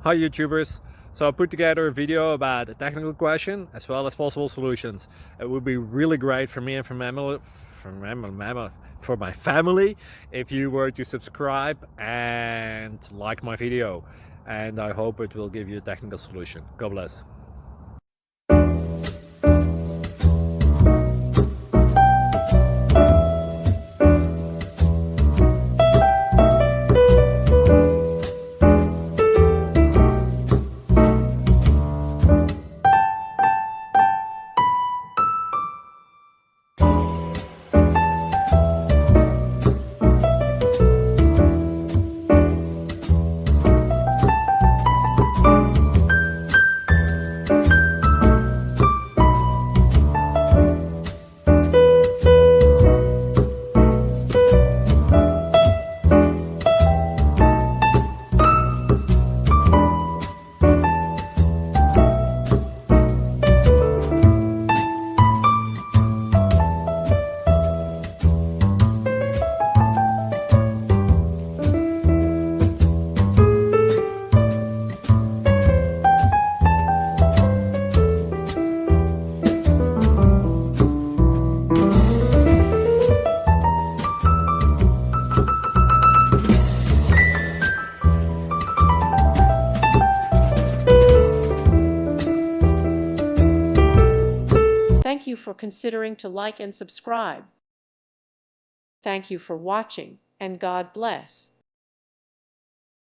Hi YouTubers! So I put together a video about a technical question as well as possible solutions. It would be really great for me and for my family if you were to subscribe and like my video, and I hope it will give you a technical solution. God bless. Thank you for considering to like and subscribe. Thank you for watching, and God bless.